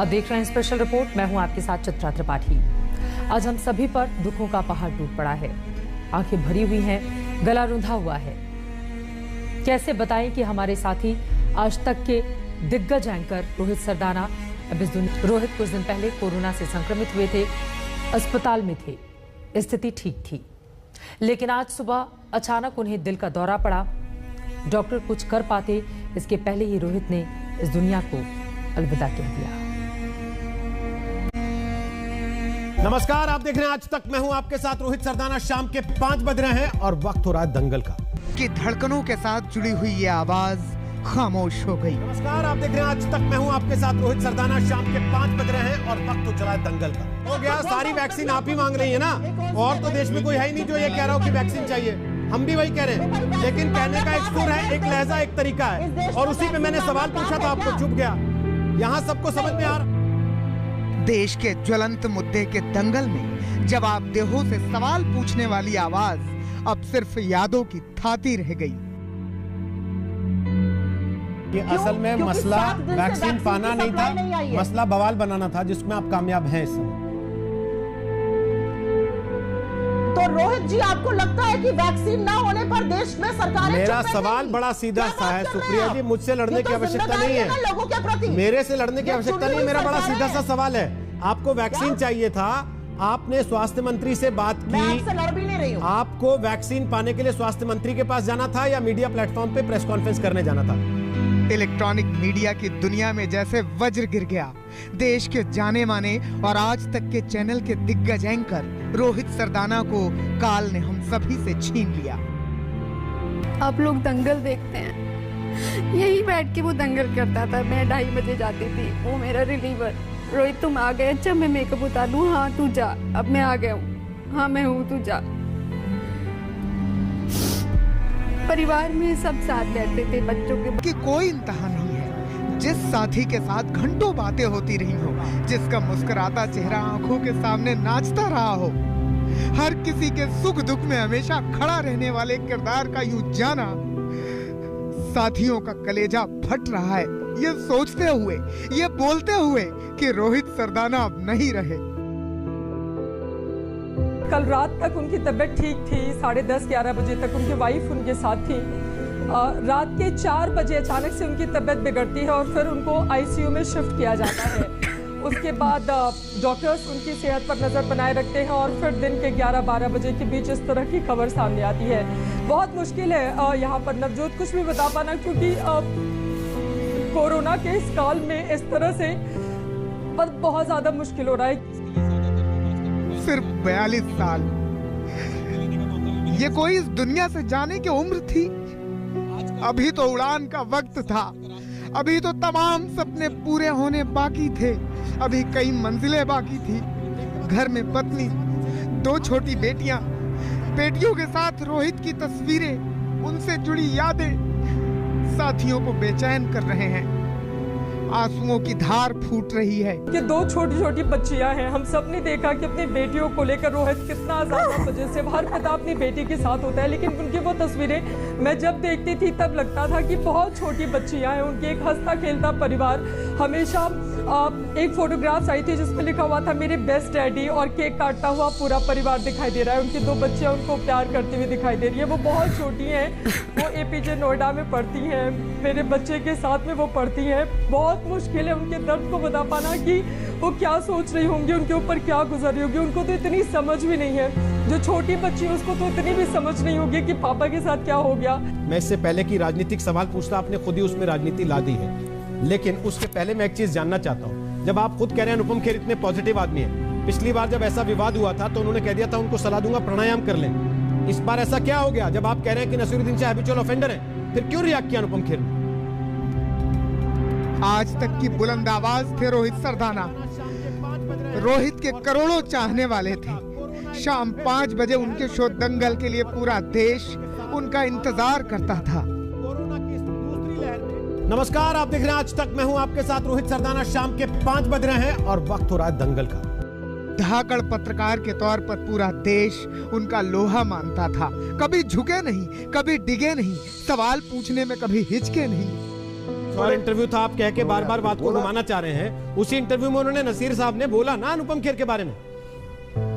आप देख रहे हैं स्पेशल रिपोर्ट। मैं हूं आपके साथ चित्रा त्रिपाठी। आज हम सभी पर दुखों का पहाड़ टूट पड़ा है। आंखें भरी हुई हैं, गला रुंधा हुआ है। कैसे बताएं कि हमारे साथी आज तक के दिग्गज एंकर रोहित सरदाना रोहित कुछ दिन पहले कोरोना से संक्रमित हुए थे, अस्पताल में थे, स्थिति ठीक थी, लेकिन आज सुबह अचानक उन्हें दिल का दौरा पड़ा। डॉक्टर कुछ कर पाते इसके पहले ही रोहित ने इस दुनिया को अलविदा कह दिया। नमस्कार, आप देख रहे हैं आज तक। मैं हूं आपके साथ रोहित सरदाना। शाम के 5 बज रहे हैं और वक्त हो रहा है दंगल का। कि धड़कनों के साथ जुड़ी हुई ये आवाज खामोश हो गई। नमस्कार, आप देख रहे हैं आज तक। मैं हूं आपके साथ रोहित सरदाना। शाम के 5 बज रहे हैं और वक्त हो चला है दंगल का। हो गया, सारी वैक्सीन आप ही मांग रही है ना, और तो देश में कोई है ही नहीं जो ये कह रहा हो कि वैक्सीन चाहिए। हम भी वही कह रहे हैं, लेकिन कहने का एक सुर है, एक लहजा, एक तरीका है, और उसी पे मैंने सवाल पूछा था, आपको चुप गया। यहाँ सबको समझ में आ रहा। देश के ज्वलंत मुद्दे के दंगल में जवाब देहो से सवाल पूछने वाली आवाज अब सिर्फ यादों की थाती रह गई। कि असल में मसला वैक्सीन पाना नहीं था, मसला बवाल बनाना था, जिसमें आप कामयाब हैं इस समय। तो रोहित जी, आपको लगता है कि वैक्सीन ना होने पर देश में सरकारें मेरा सवाल बड़ा सीधा सा है सुप्रिया जी, मुझसे लड़ने की आवश्यकता नहीं है, लोगों के प्रति मेरे से लड़ने की आवश्यकता नहीं है। मेरा बड़ा सीधा सा सवाल है, आपको वैक्सीन चाहिए था, आपने स्वास्थ्य मंत्री से बात की, मैं आपसे लड़ भी नहीं रही हूं। आपको वैक्सीन पाने के लिए स्वास्थ्य मंत्री के पास जाना था या मीडिया प्लेटफॉर्म पे प्रेस कॉन्फ्रेंस करने जाना था? इलेक्ट्रॉनिक मीडिया की दुनिया में जैसे वज्र गिर गया। देश के जाने माने और आज तक के चैनल के दिग्गज एंकर रोहित सरदाना को काल ने हम सभी से छीन लिया। आप लोग दंगल देखते हैं, यही बैठ के वो दंगल करता था। मैं 2:30 बजे जाती थी, वो मेरा रिलीवर। रोहित तुम आ गए, अच्छा मैं मेकअप उतार लूं? हाँ तू जा, अब मैं आ गया हूँ। हाँ मैं हूँ, तू जा। परिवार में सब साथ बैठते थे, बच्चों के कि कोई इंतहा नहीं है जिस साथी के साथ घंटों बातें होती रही हो, जिसका मुस्कुराता चेहरा आंखों के सामने नाचता रहा हो, हर किसी के सुख दुख में हमेशा खड़ा रहने वाले किरदार का यूं जाना, साथियों का कलेजा फट रहा है ये सोचते हुए, ये बोलते हुए कि रोहित सरदाना अब नहीं रहे। कल रात तक उनकी तबीयत ठीक थी, 10:30-11 बजे तक उनकी वाइफ उनके साथ थी। रात के 4 बजे अचानक से उनकी तबीयत बिगड़ती है और फिर उनको आईसीयू में शिफ्ट किया जाता है। उसके बाद डॉक्टर्स उनकी सेहत पर नज़र बनाए रखते हैं और फिर दिन के 11-12 बजे के बीच इस तरह की खबर सामने आती है। बहुत मुश्किल है यहाँ पर नवजोत कुछ भी बता पाना, क्योंकि कोरोना के इस काल में इस तरह से बहुत ज़्यादा मुश्किल हो रहा है। सिर्फ 42 साल, ये कोई इस दुनिया से जाने की उम्र थी? अभी तो उड़ान का वक्त था, अभी तो तमाम सपने पूरे होने बाकी थे, अभी कई मंजिलें बाकी थी। घर में पत्नी, 2 छोटी बेटियां, बेटियों के साथ रोहित की तस्वीरें, उनसे जुड़ी यादें साथियों को बेचैन कर रहे हैं। आंसुओं की धार फूट रही है। कि 2 छोटी छोटी बच्चियां हैं। हम सब ने देखा कि अपनी बेटियों को लेकर रोहित कितना ज्यादा पजेसिव, हर पिता अपनी बेटी के साथ होता है, लेकिन उनकी वो तस्वीरें मैं जब देखती थी तब लगता था कि बहुत छोटी बच्चियां हैं। उनके एक हंसता खेलता परिवार। हमेशा एक फोटोग्राफ्स आई थी जिसमें लिखा हुआ था मेरे बेस्ट डैडी, और केक काटता हुआ पूरा परिवार दिखाई दे रहा है। उनकी 2 बच्चियां उनको प्यार करती हुई दिखाई दे रही है। वो बहुत छोटी हैं, वो एपीजे नोएडा में पढ़ती हैं, मेरे बच्चे के साथ में वो पढ़ती हैं। बहुत मुश्किल है उनके दर्द को बता पाना कि वो क्या सोच रही होंगी, उनके ऊपर क्या गुजर रही होगी। उनको तो इतनी समझ भी नहीं है। जो छोटी बच्ची है उसको तो इतनी भी समझ नहीं होगी कि पापा के साथ क्या हो गया। मैं इससे पहले कि राजनीतिक सवाल पूछता, आपने खुद ही उसमें राजनीति ला दी है, लेकिन उसके पहले मैं एक चीज जानना चाहता हूँ। जब आप खुद कह रहे हैं अनुपम खेर इतने पॉजिटिव आदमी है, पिछली बार जब ऐसा विवाद हुआ था तो उन्होंने कह दिया था उनको सलाह दूंगा प्राणायाम कर लें। इस बार ऐसा क्या हो गया? जब आप कह रहे हैं कि नसीरुद्दीन शाह हैबिचुअल ऑफेंडर है, फिर क्यों रिएक्ट किया अनुपम खेर ने? आज तक की बुलंद आवाज थे रोहित सरदाना। रोहित के करोड़ों चाहने वाले थे। शाम 5 बजे उनके शो दंगल के लिए पूरा देश उनका इंतजार करता था। नमस्कार, आप देख रहे हैं आज तक। मैं हूं आपके साथ रोहित सरदाना। शाम के 5 बज रहे हैं और वक्त हो रहा है दंगल का। धाकड़ पत्रकार के तौर पर पूरा देश उनका लोहा मानता था। कभी झुके नहीं, कभी डिगे नहीं, सवाल पूछने में कभी हिचके नहीं। और इंटरव्यू था, आप कह के बार बार बात को घुमाना चाह रहे हैं। उसी इंटरव्यू में उन्होंने नसीर साहब ने बोला ना अनुपम खेर के बारे में,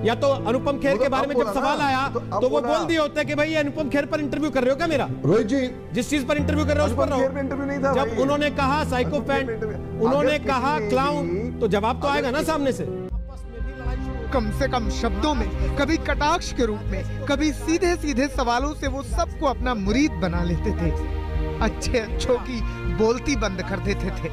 या तो अनुपम खेर के बारे में जब सवाल आया तो वो बोल दिए होते कि भाई ये अनुपम खेर पर इंटरव्यू कर रहे हो क्या मेरा? रोहित जी, जिस चीज पर इंटरव्यू कर रहे हो उस पर रहो। इंटरव्यू नहीं था जब उन्होंने कहा साइकोपैथ, उन्होंने कहा क्लाउन, तो जवाब तो आएगा ना सामने से। कम से कम शब्दों में, कभी कटाक्ष के रूप में, कभी सीधे सीधे सवालों से वो सबको अपना मुरीद बना लेते थे। अच्छे अच्छों की बोलती बंद कर देते थे।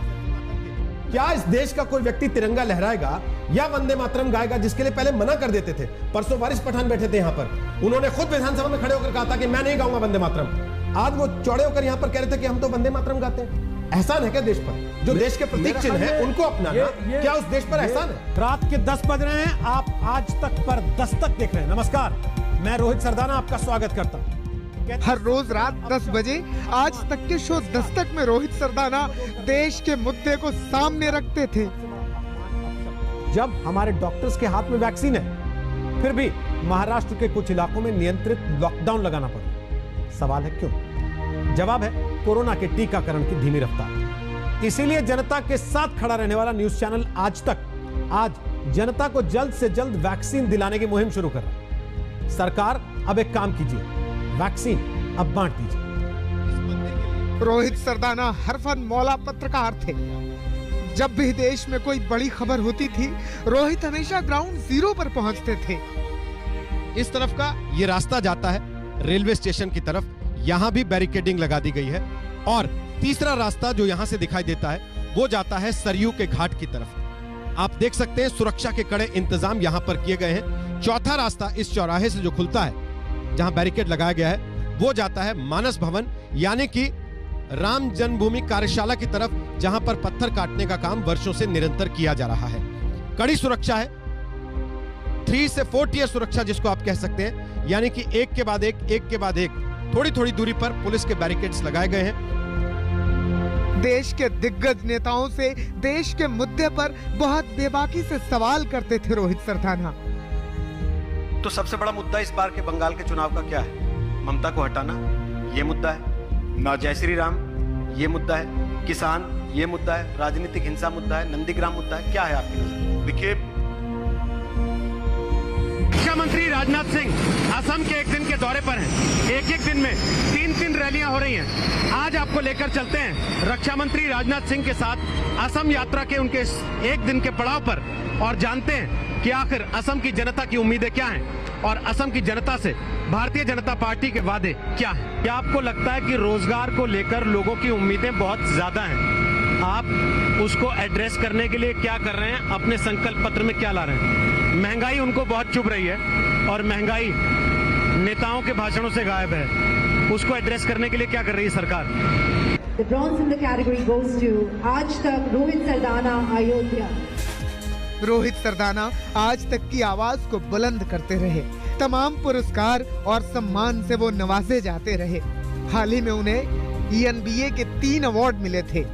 क्या इस देश का कोई व्यक्ति तिरंगा लहराएगा या वंदे मातरम गाएगा, जिसके लिए पहले मना कर देते थे? परसों वारिस पठान बैठे थे यहाँ पर, उन्होंने खुद विधानसभा में खड़े होकर कहा था कि मैं नहीं गाऊंगा वंदे मातरम। आज वो चौड़े होकर यहाँ पर कह रहे थे कि हम तो वंदे मातरम गाते हैं। एहसान है क्या देश पर? जो देश के प्रतीक चिन्ह है उनको अपनाना, क्या उस देश पर एहसान है? रात के 10 बज रहे हैं, आप आज तक पर दस्तक देख रहे हैं। नमस्कार, मैं रोहित सरदाना आपका स्वागत करता हूँ। हर रोज रात 10 बजे आज तक के शो दस्तक में रोहित सरदाना देश के मुद्दे को सामने रखते थे। जब हमारे डॉक्टर्स के हाथ में वैक्सीन है, फिर भी महाराष्ट्र के कुछ इलाकों में नियंत्रित लॉकडाउन लगाना पड़ा। सवाल है क्यों? जवाब है कोरोना के टीकाकरण की धीमी रफ्तार। इसीलिए जनता के साथ खड़ा रहने वाला न्यूज चैनल आज तक आज जनता को जल्द से जल्द वैक्सीन दिलाने की मुहिम शुरू कर रहा है। सरकार अब एक काम कीजिए, वैक्सीन अब बांट दीजिए। रोहित सरदाना हरफन मौला पत्रकार थे। जब भी देश में कोई बड़ी खबर होती थी, रोहित हमेशा ग्राउंड जीरो पर पहुंचते थे। इस तरफ का ये रास्ता जाता है रेलवे स्टेशन की तरफ, यहां भी बैरिकेडिंग लगा दी गई है। और तीसरा रास्ता जो यहां से दिखाई देता है वो जाता है सरयू के घाट की तरफ। आप देख सकते हैं सुरक्षा के कड़े इंतजाम यहां पर किए गए हैं। चौथा रास्ता इस चौराहे से जो खुलता है, जहां बैरिकेड लगाया गया है, वो जाता है मानस भवन यानी कि राम जन्मभूमि कार्यशाला की तरफ, जहां पर पत्थर काटने का काम वर्षों से निरंतर किया जा रहा है। कड़ी सुरक्षा है, 3 से 4 टियर सुरक्षा जिसको आप कह सकते हैं, यानी कि एक के बाद एक थोड़ी थोड़ी दूरी पर पुलिस के बैरिकेड्स लगाए गए हैं। देश के दिग्गज नेताओं से देश के मुद्दे पर बहुत बेबाकी से सवाल करते थे रोहित सरदाना। तो सबसे बड़ा मुद्दा इस बार के बंगाल के चुनाव का क्या है? ममता को हटाना, ये मुद्दा है। ना जय श्री राम, ये मुद्दा है। किसान, ये मुद्दा है। राजनीतिक हिंसा मुद्दा है। नंदीग्राम मुद्दा है। क्या है आपकी नजर? देखिए, रक्षा मंत्री राजनाथ सिंह असम के एक दिन के दौरे पर हैं। एक दिन में 3 रैलियां हो रही हैं। आज आपको लेकर चलते हैं रक्षा मंत्री राजनाथ सिंह के साथ असम यात्रा के उनके एक दिन के पड़ाव पर, और जानते हैं कि आखिर असम की जनता की उम्मीदें क्या हैं और असम की जनता से भारतीय जनता पार्टी के वादे क्या हैं। क्या आपको लगता है कि रोजगार को लेकर लोगों की उम्मीदें बहुत ज्यादा हैं? आप उसको एड्रेस करने के लिए क्या कर रहे हैं? अपने संकल्प पत्र में क्या ला रहे हैं? महंगाई उनको बहुत चुभ रही है और महंगाई नेताओं के भाषणों से गायब है। उसको एड्रेस करने के लिए क्या कर रही है सरकार? The bronze in the category goes to आज तक रोहित सरदाना, अयोध्या। रोहित सरदाना आज तक की आवाज को बुलंद करते रहे। तमाम पुरस्कार और सम्मान से वो नवाजे जाते रहे। हाल ही में उन्हें ENBA के 3 अवार्ड मिले थे।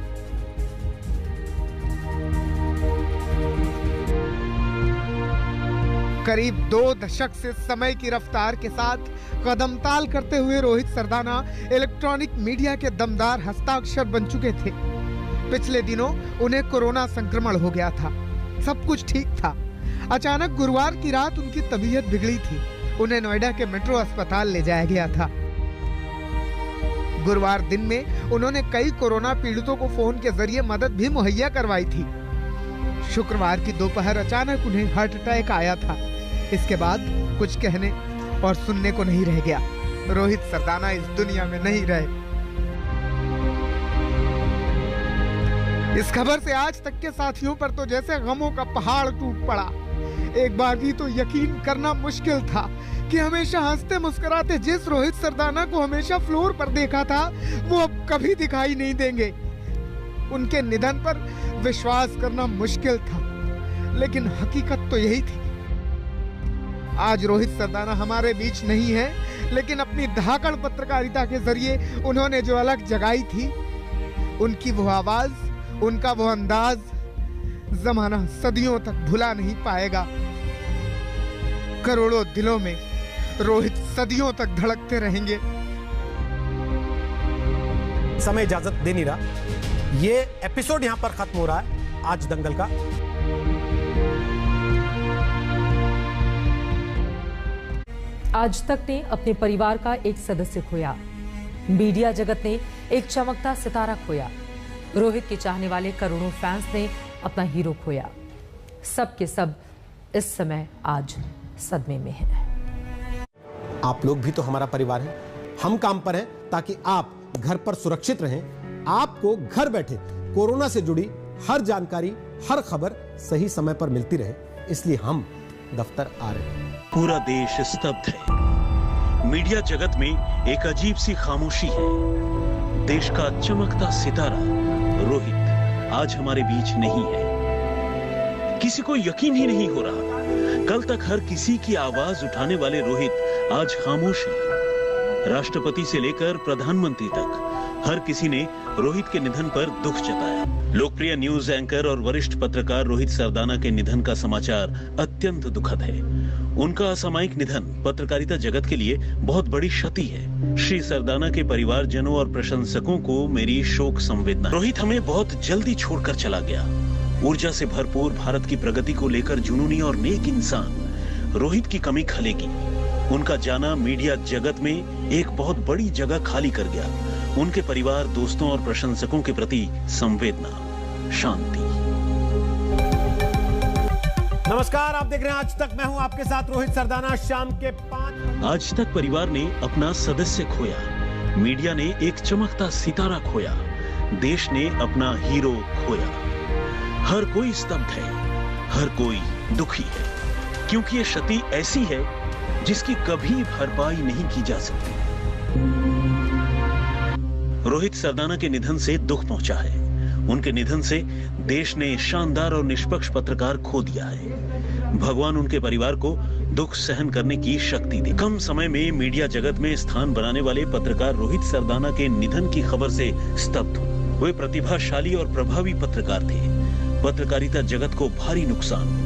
करीब 2 दशक से समय की रफ्तार के साथ कदम ताल करते हुए रोहित सरदाना इलेक्ट्रॉनिक मीडिया के दमदार हस्ताक्षर बन चुके थे। पिछले दिनों उन्हें कोरोना संक्रमण हो गया था। सब कुछ ठीक था। अचानक गुरुवार की रात उनकी तबीयत बिगड़ी थी। उन्हें नोएडा के मेट्रो अस्पताल ले जाया गया था। गुरुवार दिन में उन्होंने कई कोरोना पीड़ितों को फोन के जरिए मदद भी मुहैया करवाई थी। शुक्रवार की दोपहर अचानक उन्हें हार्ट अटैक आया था। इसके बाद कुछ कहने और सुनने को नहीं रह गया। रोहित सरदाना इस दुनिया में नहीं रहे। इस खबर से आज तक के साथियों पर तो जैसे गमों का पहाड़ टूट पड़ा। एक बार भी तो यकीन करना मुश्किल था कि हमेशा हंसते मुस्कुराते जिस रोहित सरदाना को हमेशा फ्लोर पर देखा था, वो अब कभी दिखाई नहीं देंगे। उनके निधन पर विश्वास करना मुश्किल था, लेकिन हकीकत तो यही थी। आज रोहित सरदाना हमारे बीच नहीं है, लेकिन अपनी धाकड़ पत्रकारिता के जरिए उन्होंने जो अलग जगाई थी, उनकी वो आवाज, उनका वो अंदाज जमाना सदियों तक भुला नहीं पाएगा। करोड़ों दिलों में रोहित सदियों तक धड़कते रहेंगे। समय इजाजत दे नहीं रहा। ये एपिसोड यहां पर खत्म हो रहा है आज दंगल का। आज तक ने अपने परिवार का एक सदस्य खोया, मीडिया जगत ने एक चमकता सितारा खोया, रोहित के चाहने वाले करोड़ों फैंस ने अपना हीरो खोया। सब के सब इस समय आज सदमे में हैं। आप लोग भी तो हमारा परिवार हैं। हम काम पर हैं ताकि आप घर पर सुरक्षित रहें। आपको घर बैठे कोरोना से जुड़ी हर जानकारी, हर खबर सही समय पर मिलती रहे, इसलिए हम दफ्तर आ रहे हैं। पूरा देश स्तब्ध है। मीडिया जगत में एक अजीब सी खामोशी है। देश का चमकता सितारा रोहित आज हमारे बीच नहीं है। किसी को यकीन ही नहीं हो रहा, कल तक हर किसी की आवाज उठाने वाले रोहित आज खामोश है। राष्ट्रपति से लेकर प्रधानमंत्री तक हर किसी ने रोहित के निधन पर दुख जताया। लोकप्रिय न्यूज एंकर और वरिष्ठ पत्रकार रोहित सरदाना के निधन का समाचार अत्यंत दुखद है। उनका असामयिक निधन पत्रकारिता जगत के लिए बहुत बड़ी क्षति है। श्री सरदाना के परिवारजनों और प्रशंसकों को मेरी शोक संवेदना। रोहित हमें बहुत जल्दी छोड़कर चला गया। ऊर्जा से भरपूर भारत की प्रगति को लेकर जुनूनी और नेक इंसान रोहित की कमी खलेगी। उनका जाना मीडिया जगत में एक बहुत बड़ी जगह खाली कर गया। उनके परिवार, दोस्तों और प्रशंसकों के प्रति संवेदना, शांति। नमस्कार, आप देख रहे हैं आज तक। मैं हूं आपके साथ रोहित सरदाना। शाम के 5 आज तक परिवार ने अपना सदस्य खोया, मीडिया ने एक चमकता सितारा खोया, देश ने अपना हीरो खोया। हर कोई स्तब्ध है, हर कोई दुखी है, क्योंकि ये क्षति ऐसी है जिसकी कभी भरपाई नहीं की जा सकती। रोहित सरदाना के निधन से दुख पहुंचा है। उनके निधन से देश ने शानदार और निष्पक्ष पत्रकार खो दिया है। भगवान उनके परिवार को दुख सहन करने की शक्ति दे। कम समय में मीडिया जगत में स्थान बनाने वाले पत्रकार रोहित सरदाना के निधन की खबर से स्तब्ध हूं। वे प्रतिभाशाली और प्रभावी पत्रकार थे। पत्रकारिता जगत को भारी नुकसान।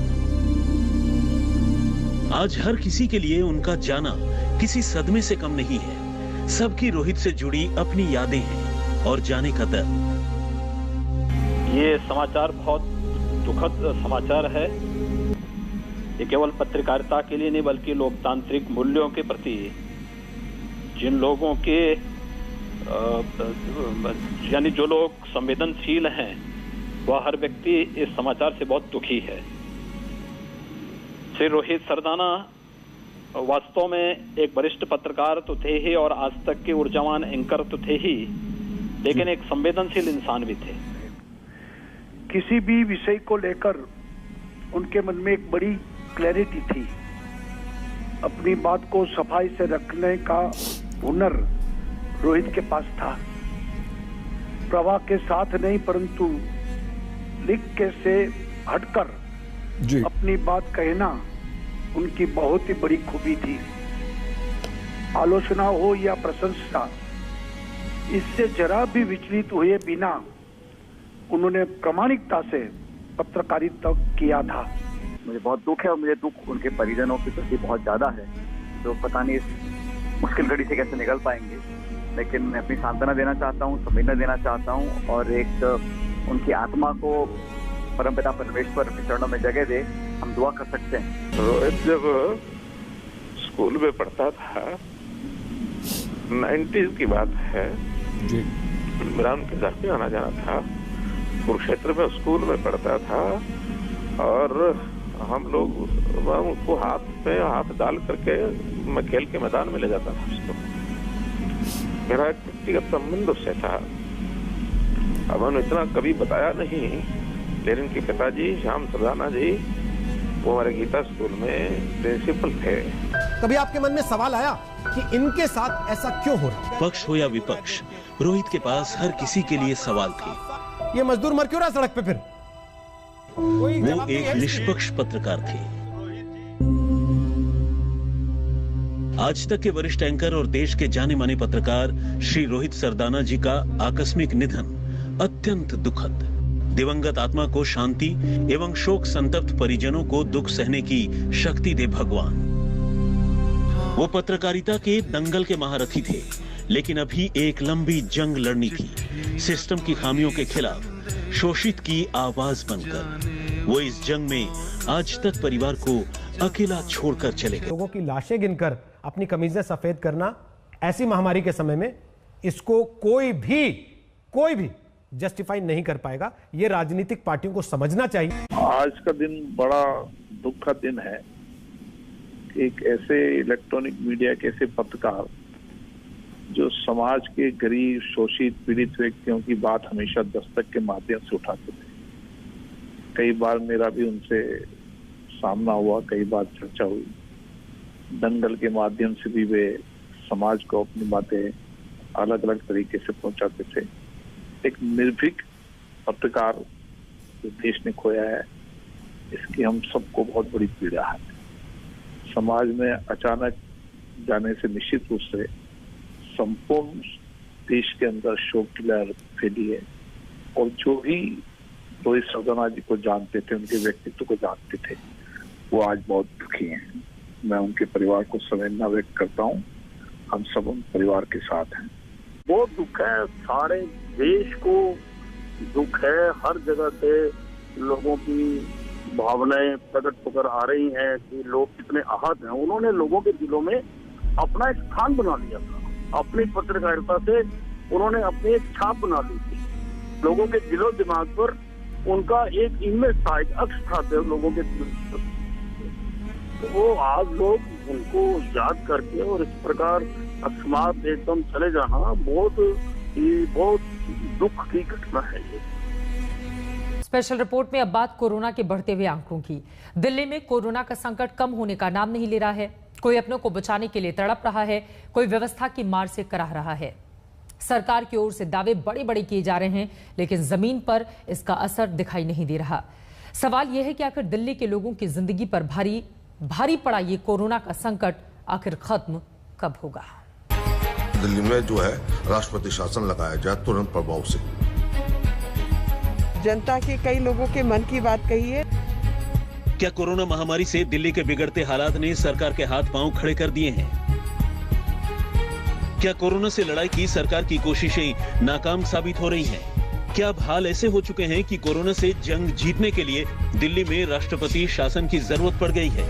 आज हर किसी के लिए उनका जाना किसी सदमे से कम नहीं है। सबकी रोहित से जुड़ी अपनी यादें हैं और जाने का दर्द। ये समाचार बहुत दुखद समाचार है। ये केवल पत्रकारिता के लिए नहीं बल्कि लोकतांत्रिक मूल्यों के प्रति जिन लोगों के यानी जो लोग संवेदनशील हैं, वह हर व्यक्ति इस समाचार से बहुत दुखी है। श्री रोहित सरदाना वास्तव में एक वरिष्ठ पत्रकार तो थे ही और आज तक के ऊर्जावान एंकर तो थे ही, लेकिन एक संवेदनशील इंसान भी थे। किसी भी विषय को लेकर उनके मन में एक बड़ी क्लैरिटी थी। अपनी बात को सफाई से रखने का हुनर रोहित के पास था। प्रवाह के साथ नहीं परंतु लिख के से हटकर अपनी बात कहना उनकी बहुत ही बड़ी खूबी थी। आलोचना हो या प्रशंसा, इससे जरा भी विचलित हुए बिना उन्होंने प्रामाणिकता से पत्रकारिता किया था। मुझे बहुत दुख है और मुझे दुख उनके परिजनों के प्रति बहुत ज्यादा है, जो पता नहीं इस मुश्किल घड़ी से कैसे निकल पाएंगे। लेकिन मैं अपनी सांत्वना देना चाहता हूँ, संवेदना देना चाहता हूँ और एक उनकी आत्मा को परमपिता परमेश्वर के चरणों में जगह दे। हम दुआ कर सकते हैं। रोहित जब स्कूल में पढ़ता था, 90s की बात है, मेरा उनके घर पे आना जाना था। कुरुक्षेत्र में स्कूल में पढ़ता था और हम लोग उसको हाथ में हाथ डाल करके मैं खेल के मैदान में ले जाता था उसको। मेरा एक व्यक्तिगत संबंध उससे था। अब उन्होंने इतना कभी बताया नहीं, लेकिन इनके पिताजी श्याम सरदाना जी वो हमारे गीता स्कूल में प्रिंसिपल थे। कभी आपके मन में सवाल आया कि इनके साथ ऐसा क्यों हो रहा है? पक्ष हो या विपक्ष, रोहित के पास हर किसी के लिए सवाल थे। ये मजदूर मर क्यों रहा सड़क पे? फिर वो एक निष्पक्ष पत्रकार थे। आज तक के वरिष्ठ एंकर और देश के जाने माने पत्रकार श्री रोहित सरदाना जी का आकस्मिक निधन अत्यंत दुखद। दिवंगत आत्मा को शांति एवं शोक संतप्त परिजनों को दुख सहने की शक्ति दे भगवान। वो पत्रकारिता के दंगल के महारथी थे। लेकिन अभी एक लंबी जंग लड़नी थी सिस्टम की खामियों के खिलाफ, शोषित की आवाज बनकर। वो इस जंग में आज तक परिवार को अकेला छोड़कर चले गए। लोगों की लाशें गिनकर अपनी कमीजें सफेद करना ऐसी महामारी के समय में, इसको कोई भी जस्टिफाई नहीं कर पाएगा। ये राजनीतिक पार्टियों को समझना चाहिए। आज का दिन बड़ा दुख का दिन है। एक ऐसे इलेक्ट्रॉनिक मीडिया के ऐसे पत्रकार जो समाज के गरीब, शोषित, पीड़ित व्यक्तियों की बात हमेशा दस्तक के माध्यम से उठाते थे। कई बार मेरा भी उनसे सामना हुआ, कई बार चर्चा हुई। दंगल के माध्यम से भी वे समाज को अपनी बातें अलग अलग तरीके से पहुंचाते थे। एक निर्भीक पत्रकार जो देश ने खोया है, इसकी हम सबको बहुत बड़ी पीड़ा है। समाज में अचानक जाने से निश्चित रूप से संपूर्ण देश के अंदर शोक की लहर फैली है। और जो भी रोहित सरदाना जी को जानते थे, उनके व्यक्तित्व को जानते थे, वो आज बहुत दुखी हैं। मैं उनके परिवार को संवेदना व्यक्त करता हूँ। हम सब उन परिवार के साथ हैं। बहुत दुख है, सारे देश को दुख है। हर जगह से लोगों की भावनाएं प्रकट होकर आ रही हैं कि लोग कितने आहत हैं। उन्होंने लोगों के दिलों में अपना एक स्थान बना लिया था। अपनी पत्रकारिता से उन्होंने अपनी एक छाप बना ली थी। लोगों के दिलो दिमाग पर उनका एक इमेज था, एक अक्ष था लोगों के दिल पर। तो वो आज लोग उनको याद करके और इस प्रकार अकस्मात एकदम चले जाना बहुत दुख की घटना है ये। स्पेशल रिपोर्ट में अब बात कोरोना के बढ़ते हुए आंकड़ों की। दिल्ली में कोरोना का संकट कम होने का नाम नहीं ले रहा है। कोई अपनों को बचाने के लिए तड़प रहा है, कोई व्यवस्था की मार से कराह रहा है। सरकार की ओर से दावे बड़े बड़े किए जा रहे हैं, लेकिन जमीन पर इसका असर दिखाई नहीं दे रहा। सवाल यह है कि आखिर दिल्ली के लोगों की जिंदगी पर भारी पड़ा ये कोरोना का संकट आखिर खत्म कब होगा? दिल्ली में जो है राष्ट्रपति शासन लगाया जाए तुरंत प्रभाव से। जनता के कई लोगों के मन की बात कही है। क्या कोरोना महामारी से दिल्ली के बिगड़ते हालात ने सरकार के हाथ पांव खड़े कर दिए हैं? क्या कोरोना से लड़ाई की सरकार की कोशिशें नाकाम साबित हो रही हैं? क्या अब हाल ऐसे हो चुके हैं कि कोरोना से जंग जीतने के लिए दिल्ली में राष्ट्रपति शासन की जरूरत पड़ गई है?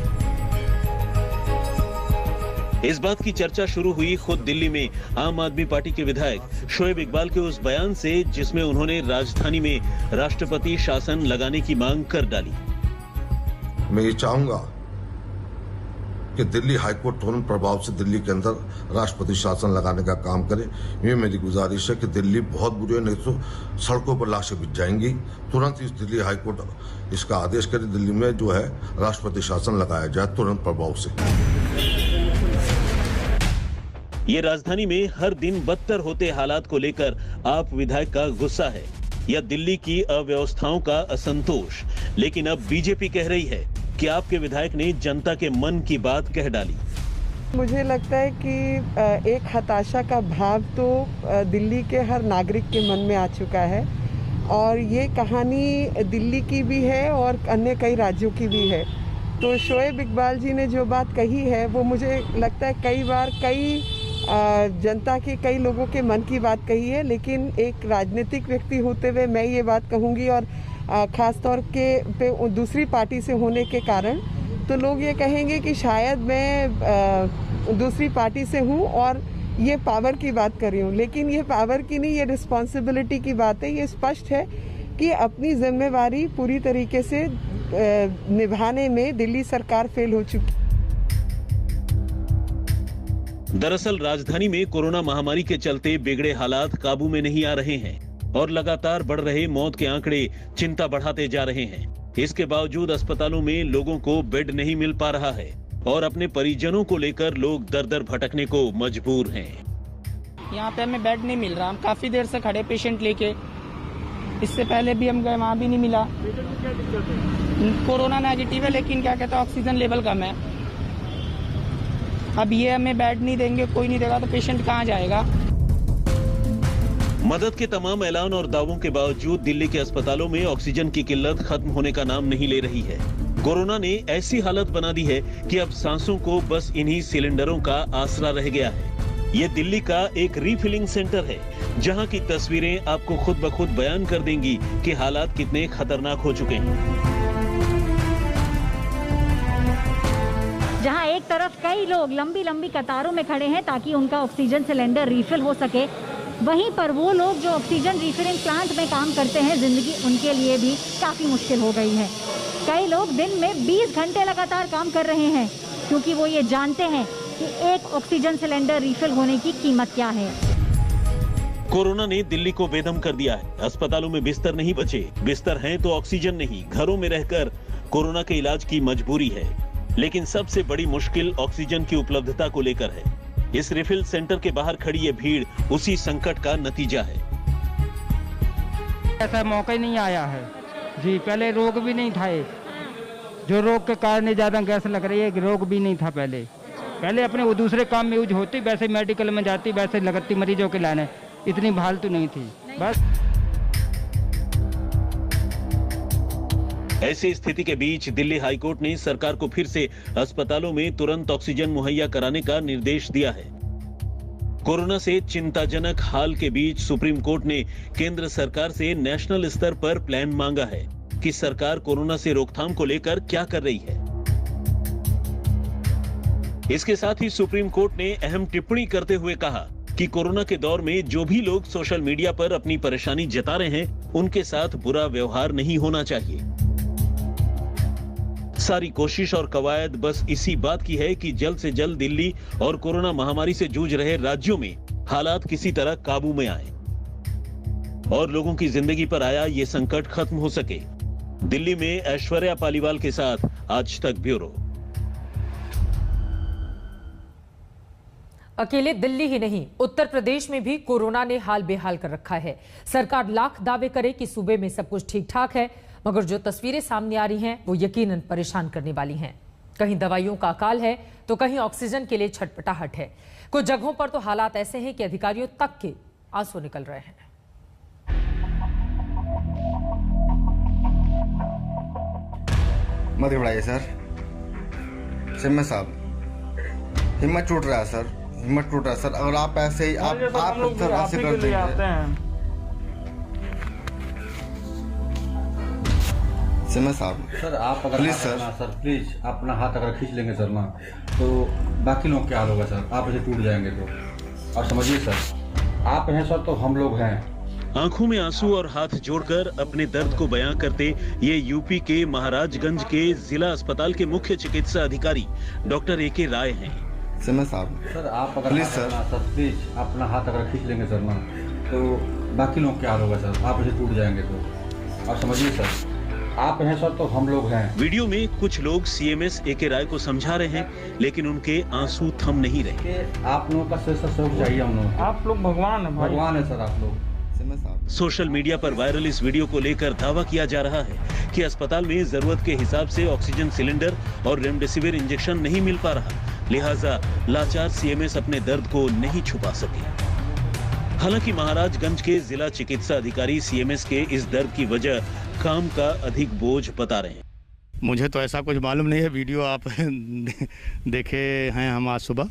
इस बात की चर्चा शुरू हुई खुद दिल्ली में आम आदमी पार्टी के विधायक शोएब इकबाल के उस बयान से, जिसमें उन्होंने राजधानी में राष्ट्रपति शासन लगाने की मांग कर डाली। मैं ये चाहूंगा कि दिल्ली हाईकोर्ट तुरंत प्रभाव से दिल्ली के अंदर राष्ट्रपति शासन लगाने का काम करे। ये मेरी गुजारिश है कि दिल्ली बहुत बुरी है, नहीं तो सड़कों पर लाशें बिछ जाएंगी। तुरंत इस दिल्ली हाईकोर्ट इसका आदेश करे, दिल्ली में जो है राष्ट्रपति शासन लगाया जाए तुरंत प्रभाव से। ये राजधानी में हर दिन बदतर होते हालात को लेकर आप विधायक का गुस्सा है या दिल्ली की अव्यवस्थाओं का असंतोष? लेकिन अब बीजेपी कह रही है कि आपके विधायक ने जनता के मन की बात कह डाली। मुझे लगता है कि एक हताशा का भाव तो दिल्ली के हर नागरिक के मन में आ चुका है और ये कहानी दिल्ली की भी है और अन्य कई राज्यों की भी है। तो शोएब इकबाल जी ने जो बात कही है वो मुझे लगता है कई बार जनता के कई लोगों के मन की बात कही है, लेकिन एक राजनीतिक व्यक्ति होते हुए मैं ये बात कहूँगी और ख़ास तौर पे दूसरी पार्टी से होने के कारण तो लोग ये कहेंगे कि शायद मैं दूसरी पार्टी से हूँ और ये पावर की बात कर रही हूँ, लेकिन ये पावर की नहीं, ये रिस्पॉन्सिबिलिटी की बात है। ये स्पष्ट है कि अपनी जिम्मेवारी पूरी तरीके से निभाने में दिल्ली सरकार फेल हो चुकी। दरअसल राजधानी में कोरोना महामारी के चलते बिगड़े हालात काबू में नहीं आ रहे हैं और लगातार बढ़ रहे मौत के आंकड़े चिंता बढ़ाते जा रहे हैं। इसके बावजूद अस्पतालों में लोगों को बेड नहीं मिल पा रहा है और अपने परिजनों को लेकर लोग दर दर भटकने को मजबूर हैं। यहाँ पे हमें बेड नहीं मिल रहा, हम काफी देर से खड़े पेशेंट लेके। इससे पहले भी हम गए, वहाँ भी नहीं मिला। कोरोना नेगेटिव है लेकिन क्या कहते हैं ऑक्सीजन लेवल कम है। अब ये हमें बेड नहीं देंगे, कोई नहीं देगा तो पेशेंट कहाँ जाएगा? मदद के तमाम ऐलान और दावों के बावजूद दिल्ली के अस्पतालों में ऑक्सीजन की किल्लत खत्म होने का नाम नहीं ले रही है। कोरोना ने ऐसी हालत बना दी है कि अब सांसों को बस इन्हीं सिलेंडरों का आसरा रह गया है। ये दिल्ली का एक रीफिलिंग सेंटर है, जहां की तस्वीरें आपको खुद ब खुद बयान कर देंगी कि हालात कितने खतरनाक हो चुके हैं। जहां एक तरफ कई लोग लंबी लंबी कतारों में खड़े हैं ताकि उनका ऑक्सीजन सिलेंडर रिफिल हो सके, वहीं पर वो लोग जो ऑक्सीजन रिफिलिंग प्लांट में काम करते हैं, जिंदगी उनके लिए भी काफ़ी मुश्किल हो गई है। कई लोग दिन में 20 घंटे लगातार काम कर रहे हैं, क्योंकि वो ये जानते हैं कि एक ऑक्सीजन सिलेंडर रिफिल होने की कीमत क्या है। कोरोना ने दिल्ली को बेदम कर दिया है। अस्पतालों में बिस्तर नहीं बचे, बिस्तर हैं तो ऑक्सीजन नहीं। घरों में रहकर कोरोना के इलाज की मजबूरी है, लेकिन सबसे बड़ी मुश्किल ऑक्सीजन की उपलब्धता को लेकर है। इस रिफिल सेंटर के बाहर खड़ी ये भीड़ उसी संकट का नतीजा है। ऐसा मौका ही नहीं आया है जी, पहले रोग भी नहीं था, जो रोग के कारण ज्यादा गैस लग रही है, रोग भी नहीं था पहले अपने वो दूसरे काम में यूज होती, वैसे मेडिकल में जाती, वैसे लगती मरीजों के लाने, इतनी फालतू नहीं थी बस। ऐसी स्थिति के बीच दिल्ली हाईकोर्ट ने सरकार को फिर से अस्पतालों में तुरंत ऑक्सीजन मुहैया कराने का निर्देश दिया है। कोरोना से चिंताजनक हाल के बीच सुप्रीम कोर्ट ने केंद्र सरकार से नेशनल स्तर पर प्लान मांगा है कि सरकार कोरोना से रोकथाम को लेकर क्या कर रही है। इसके साथ ही सुप्रीम कोर्ट ने अहम टिप्पणी करते हुए कहा कि कोरोना के दौर में जो भी लोग सोशल मीडिया पर अपनी परेशानी जता रहे हैं, उनके साथ बुरा व्यवहार नहीं होना चाहिए। सारी कोशिश और कवायद बस इसी बात की है कि जल्द से जल्द दिल्ली और कोरोना महामारी से जूझ रहे राज्यों में हालात किसी तरह काबू में आए और लोगों की जिंदगी पर आया ये संकट खत्म हो सके। दिल्ली में ऐश्वर्या पालीवाल के साथ आज तक ब्यूरो। अकेले दिल्ली ही नहीं, उत्तर प्रदेश में भी कोरोना ने हाल बेहाल कर रखा है। सरकार लाख दावे करे कि सूबे में सब कुछ ठीक ठाक है, मगर जो तस्वीरें सामने आ रही हैं वो यकीनन परेशान करने वाली हैं। कहीं दवाइयों का अकाल है तो कहीं ऑक्सीजन के लिए छटपटाहट है। कुछ जगहों पर तो हालात ऐसे हैं कि अधिकारियों तक के आंसू निकल रहे हैं। मत घबराइए सर। सिम्मा साहब, हिम्मत टूट रहा है सर, हिम्मत टूट रहा है सर। अगर आप ऐसे ही आप सर ऐसे कर देंगे। सिम्मा साहब सर, आप अगर प्लीज सर प्लीज अपना हाथ अगर खींच लेंगे सर ना, तो बाकी लोग क्या होगा सर, आप ऐसे टूट जाएंगे तो। और समझिए सर, आप हैं सर तो हम लोग हैं। आंखों में आंसू और हाथ जोड़कर अपने दर्द को बयां करते ये यूपी के महाराजगंज के जिला अस्पताल के मुख्य चिकित्सा अधिकारी डॉक्टर ए.के. राय हैं। सिम्मा साहब सर, आप अगर प्लीज सर प्लीज अपना हाथ अगर खींच लेंगे सर ना, तो बाकी लोग क्या होगा सर, आप ऐसे टूट जाएंगे तो। और समझिए सर, आप हैं सर तो हम लोग हैं। वीडियो में कुछ लोग सीएमएस ए.के. राय को समझा रहे हैं, लेकिन उनके आंसू थम नहीं रहे। आप लोगों का सहयोग चाहिए हम लोगों को। आप लोग भगवान है, भगवान है सर आप लोग। सोशल मीडिया पर वायरल इस वीडियो को लेकर दावा किया जा रहा है कि अस्पताल में जरूरत के हिसाब से ऑक्सीजन सिलेंडर और रेमडेसिविर इंजेक्शन नहीं मिल पा रहा, लिहाजा लाचार सीएमएस अपने दर्द को नहीं छुपा सके। हालांकि महाराजगंज के जिला चिकित्सा अधिकारी सीएमएस के इस दर्द की वजह काम का अधिक बोझ बता रहे हैं। मुझे तो ऐसा कुछ मालूम नहीं है, वीडियो आप देखे हैं हम आज सुबह,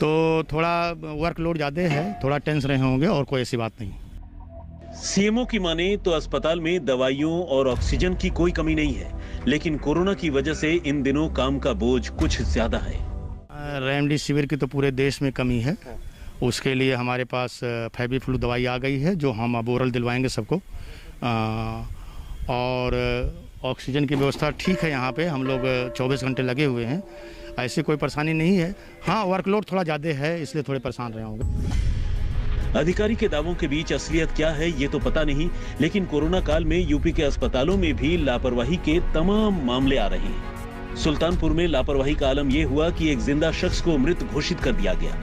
तो थोड़ा वर्कलोड ज़्यादा है, थोड़ा टेंस रहे होंगे और कोई ऐसी बात नहीं। सीएमओ की माने तो अस्पताल में दवाइयों और ऑक्सीजन की कोई कमी नहीं है, लेकिन कोरोना की वजह से इन दिनों काम का बोझ कुछ ज्यादा है। रेमडेसिविर की तो पूरे देश में कमी है, उसके लिए हमारे पास फेविफ्लू दवाई आ गई है जो हम अब ओरल दिलवाएंगे सबको। और ऑक्सीजन की व्यवस्था ठीक है, यहाँ पे हम लोग 24 घंटे लगे हुए हैं, ऐसी कोई परेशानी नहीं है। हाँ, वर्कलोड थोड़ा ज़्यादा है, इसलिए थोड़े परेशान रहे होंगे। अधिकारी के दावों के बीच असलियत क्या है ये तो पता नहीं, लेकिन कोरोना काल में यूपी के अस्पतालों में भी लापरवाही के तमाम मामले आ रहे हैं। सुल्तानपुर में लापरवाही का आलम यह हुआ कि एक जिंदा शख्स को मृत घोषित कर दिया गया।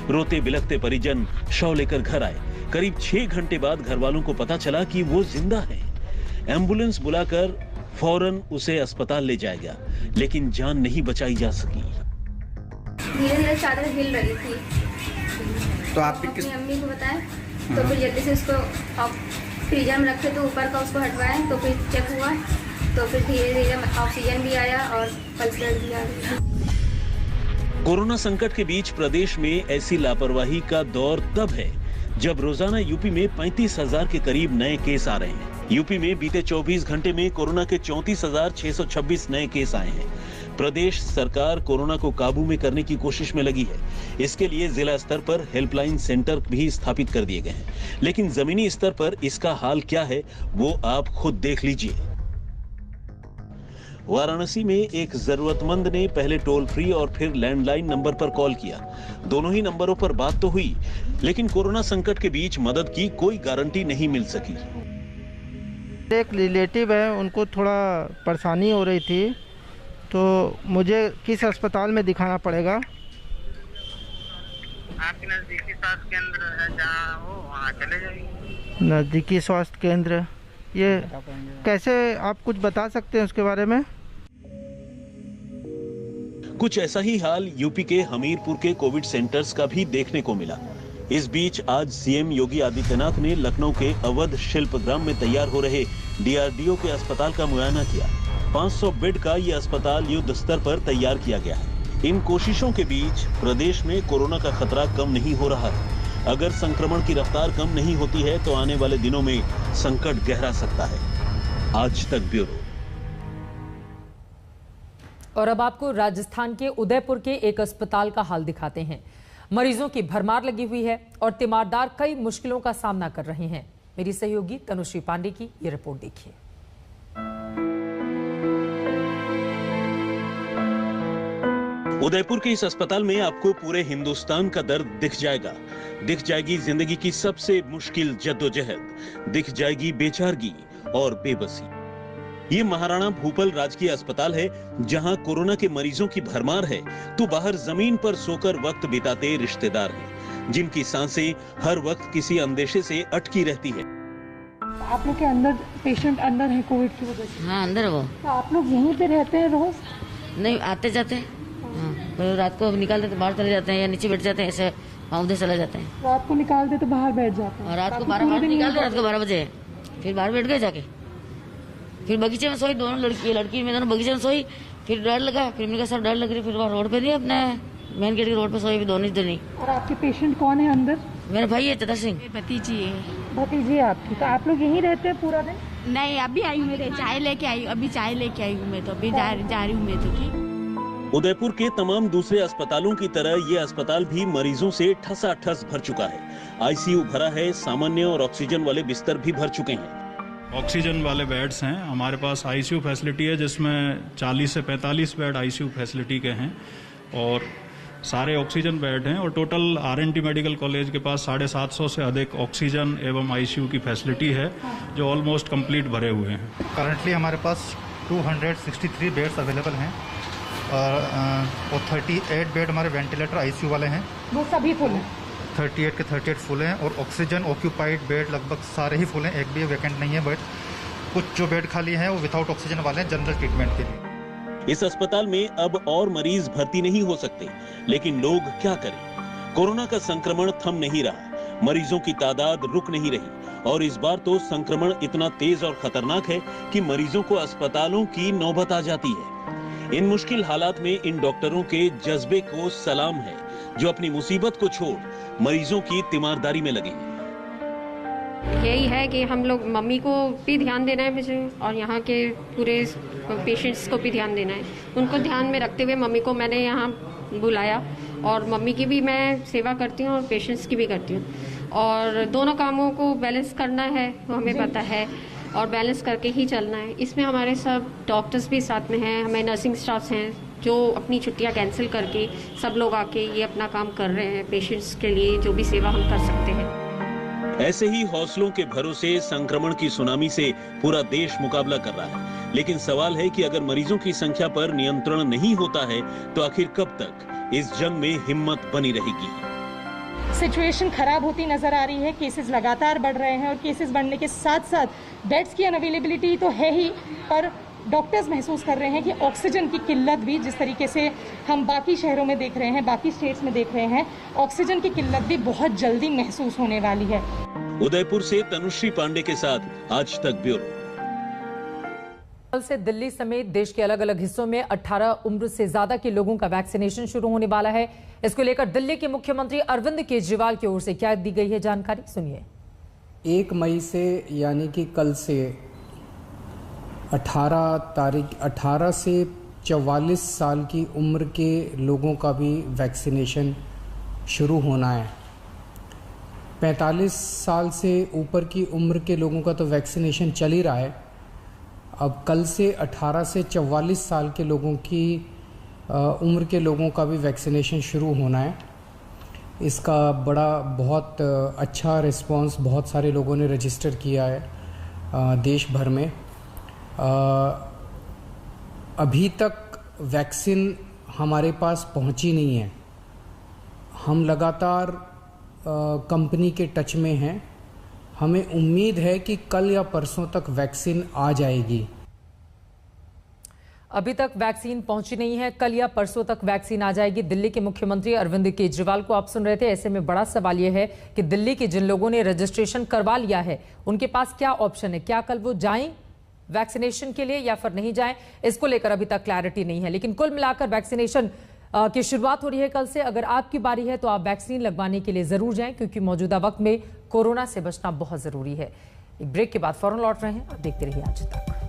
रोते बिलखते परिजन शव लेकर घर आए। करीब 6 घंटे बाद घर वालों को पता चला कि वो जिंदा है। एम्बुलेंस बुलाकर फौरन उसे अस्पताल ले जाया गया, लेकिन जान नहीं बचाई जा सकी। धीरे धीरे चादर हिल रही थी, तो आप अपनी अम्मी को बताया, तो फिर जल्दी से उसको फ्रीजर में रखे, तो ऊपर का उसको हटवाया, तो फिर चेक हुआ, तो फिर धीरे धीरे ऑक्सीजन भी आया और पल्स रेट भी आ गया। कोरोना संकट के बीच प्रदेश में ऐसी लापरवाही का दौर तब है जब रोजाना यूपी में 35,000 के करीब नए केस आ रहे हैं। यूपी में बीते 24 घंटे में कोरोना के 34,626 नए केस आए हैं। प्रदेश सरकार कोरोना को काबू में करने की कोशिश में लगी है। इसके लिए जिला स्तर पर हेल्पलाइन सेंटर भी स्थापित कर दिए गए हैं, लेकिन जमीनी स्तर पर इसका हाल क्या है वो आप खुद देख लीजिए। वाराणसी में एक जरूरतमंद ने पहले टोल फ्री और फिर लैंडलाइन नंबर पर कॉल किया। दोनों ही नंबरों पर बात तो हुई, लेकिन कोरोना संकट के बीच मदद की कोई गारंटी नहीं मिल सकी। एक रिलेटिव है, उनको थोड़ा परेशानी हो रही थी, तो मुझे किस अस्पताल में दिखाना पड़ेगा? आपके नजदीकी स्वास्थ्य केंद्र है, जहाँ हो वहाँ चले जाइए। नजदीकी स्वास्थ्य केंद्र, ये कैसे, आप कुछ बता सकते हैं उसके बारे में? कुछ ऐसा ही हाल यूपी के हमीरपुर के कोविड सेंटर्स का भी देखने को मिला। इस बीच आज सीएम योगी आदित्यनाथ ने लखनऊ के अवध शिल्पग्राम में तैयार हो रहे डीआरडीओ के अस्पताल का मुआयना किया। 500 बेड का ये अस्पताल युद्ध स्तर पर तैयार किया गया है। इन कोशिशों के बीच प्रदेश में कोरोना का खतरा कम नहीं हो रहा है। अगर संक्रमण की रफ्तार कम नहीं होती है तो आने वाले दिनों में संकट गहरा सकता है। आज तक ब्यूरो। और अब आपको राजस्थान के उदयपुर के एक अस्पताल का हाल दिखाते हैं। मरीजों की भरमार लगी हुई है और तीमारदार कई मुश्किलों का सामना कर रहे हैं। मेरी सहयोगी तनुश्री पांडे की ये रिपोर्ट देखिए। उदयपुर के इस अस्पताल में आपको पूरे हिंदुस्तान का दर्द दिख जाएगा। दिख जाएगी जिंदगी की सबसे मुश्किल जद्दोजहद, दिख जाएगी बेचारगी और बेबसी। ये महाराणा भूपाल राजकीय अस्पताल है, जहां कोरोना के मरीजों की भरमार है तो बाहर जमीन पर सोकर वक्त बिताते रिश्तेदार हैं, जिनकी सांसें हर वक्त किसी अंदेशे से अटकी रहती है। आप लोग के अंदर पेशेंट अंदर है कोविड की वजह से? हाँ, अंदर वो। तो आप लोग यहीं पे रहते हैं रोज? नहीं, आते जाते हैं। तो रात को निकाल देते बाहर चले जाते हैं या नीचे बैठ जाते हैं, ऐसे उधर चले जाते हैं। रात को निकाल दे तो बाहर बैठ जाते हैं? रात को 12 बजे फिर बाहर बैठ गए जाके, फिर बगीचे में सोई। दोनों लड़की में दोनों बगीचे में सोई। फिर डर लगा, फिर मेरे सब डर लग रही, फिर वहाँ रोड पे नहीं, अपने मेन गेट के रोड पे सोई, फिर दोनों नहीं। और आपके पेशेंट कौन है अंदर? मेरे भाई है चतर सिंह। भतीजी है। भतीजी आपकी? तो आप लोग यहीं रहते हैं पूरा दिन? नहीं, अभी आई हूँ, मेरे चाय लेके आई, अभी चाय लेके आई हूँ मैं, तो अभी जा रही हूँ मैं तो। ठीक। उदयपुर के तमाम दूसरे अस्पतालों की तरह ये अस्पताल भी मरीजों से ठसाठस भर चुका है। आईसीयू भरा है, सामान्य और ऑक्सीजन वाले बिस्तर भी भर चुके हैं। ऑक्सीजन वाले बेड्स हैं हमारे पास। आईसीयू फैसिलिटी है जिसमें 40 से 45 बेड आईसीयू फैसिलिटी के हैं और सारे ऑक्सीजन बेड हैं। और टोटल आरएनटी मेडिकल कॉलेज के पास 750 से अधिक ऑक्सीजन एवं आईसीयू की फैसिलिटी है, जो ऑलमोस्ट कंप्लीट भरे हुए हैं। करंटली हमारे पास 263 बेड्स अवेलेबल हैं और 38 बेड हमारे वेंटिलेटर आईसीयू वाले हैं। वो सभी फुल हैं? 38 के 38 फुल हैं और ऑक्सीजन ऑक्यूपाइड बेड लगभग सारे ही फुल हैं, एक भी वैकेंट नहीं है। बट कुछ जो बेड खाली हैं वो विदाउट ऑक्सीजन वाले हैं, जनरल ट्रीटमेंट के लिए। इस अस्पताल में अब और मरीज भर्ती नहीं हो सकते, लेकिन लोग क्या करें? कोरोना का संक्रमण थम नहीं रहा, मरीजों की तादाद रुक नहीं रही और इस बार तो संक्रमण इतना तेज और खतरनाक है कि मरीजों को अस्पतालों की नौबत आ जाती है। इन मुश्किल हालात में इन डॉक्टरों के जज्बे को सलाम है, जो अपनी मुसीबत को छोड़ मरीजों की तीमारदारी में लगे। यही है कि हम लोग मम्मी को भी ध्यान देना है मुझे, और यहाँ के पूरे पेशेंट्स को भी ध्यान देना है। उनको ध्यान में रखते हुए मम्मी को मैंने यहाँ बुलाया और मम्मी की भी मैं सेवा करती हूँ और पेशेंट्स की भी करती हूँ, और दोनों कामों को बैलेंस करना है, वो हमें पता है, और बैलेंस करके ही चलना है। इसमें हमारे सब डॉक्टर्स भी साथ में हैं, हमें नर्सिंग स्टाफ्स हैं जो अपनी छुट्टियां कैंसिल करके सब लोग आके ये अपना काम कर रहे हैं पेशेंट्स के लिए, जो भी सेवा हम कर सकते हैं। ऐसे ही हौसलों के भरोसे संक्रमण की सुनामी से पूरा देश मुकाबला कर रहा है, लेकिन सवाल है कि अगर मरीजों की संख्या पर नियंत्रण नहीं होता है तो आखिर कब तक इस जंग में हिम्मत बनी रहेगी? सिचुएशन खराब होती नजर आ रही है, केसेस लगातार बढ़ रहे हैं और केसेस बढ़ने के साथ साथ बेड्स की अनअवेलेबिलिटी तो है ही, पर डॉक्टर्स महसूस कर रहे हैं कि ऑक्सीजन की किल्लत भी, जिस तरीके से हम बाकी शहरों में देख रहे हैं, बाकी स्टेट्स में देख रहे हैं, ऑक्सीजन की किल्लत भी बहुत जल्दी महसूस होने वाली है। उदयपुर से तनुश्री पांडे के साथ आज तक ब्यूरो। कल से दिल्ली समेत देश के अलग अलग हिस्सों में 18 उम्र से ज्यादा के लोगों का वैक्सीनेशन शुरू होने वाला है। इसको लेकर दिल्ली के मुख्यमंत्री अरविंद केजरीवाल की ओर से क्या दी गई है जानकारी, सुनिए। 1 मई से यानी कि कल से 18 से 44 साल की उम्र के लोगों का भी वैक्सीनेशन शुरू होना है। 45 साल से ऊपर की उम्र के लोगों का तो वैक्सीनेशन चल ही रहा है। अब कल से 18 से 44 साल के लोगों की उम्र के लोगों का भी वैक्सीनेशन शुरू होना है। इसका बहुत अच्छा रिस्पांस बहुत सारे लोगों ने रजिस्टर किया है देश भर में। अभी तक वैक्सीन हमारे पास पहुंची नहीं है। हम लगातार कंपनी के टच में हैं। हमें उम्मीद है कि कल या परसों तक वैक्सीन आ जाएगी। अभी तक वैक्सीन पहुंची नहीं है, कल या परसों तक वैक्सीन आ जाएगी। दिल्ली के मुख्यमंत्री अरविंद केजरीवाल को आप सुन रहे थे। ऐसे में बड़ा सवाल यह है कि दिल्ली के जिन लोगों ने रजिस्ट्रेशन करवा लिया है उनके पास क्या ऑप्शन है, क्या कल वो जाएं वैक्सीनेशन के लिए या फिर नहीं जाएं, इसको लेकर अभी तक क्लैरिटी नहीं है। लेकिन कुल मिलाकर वैक्सीनेशन की शुरुआत हो रही है कल से। अगर आपकी बारी है तो आप वैक्सीन लगवाने के लिए जरूर जाएं, क्योंकि मौजूदा वक्त में कोरोना से बचना बहुत जरूरी है। एक ब्रेक के बाद फौरन लौट रहे हैं, आप देखते रहिए आज तक।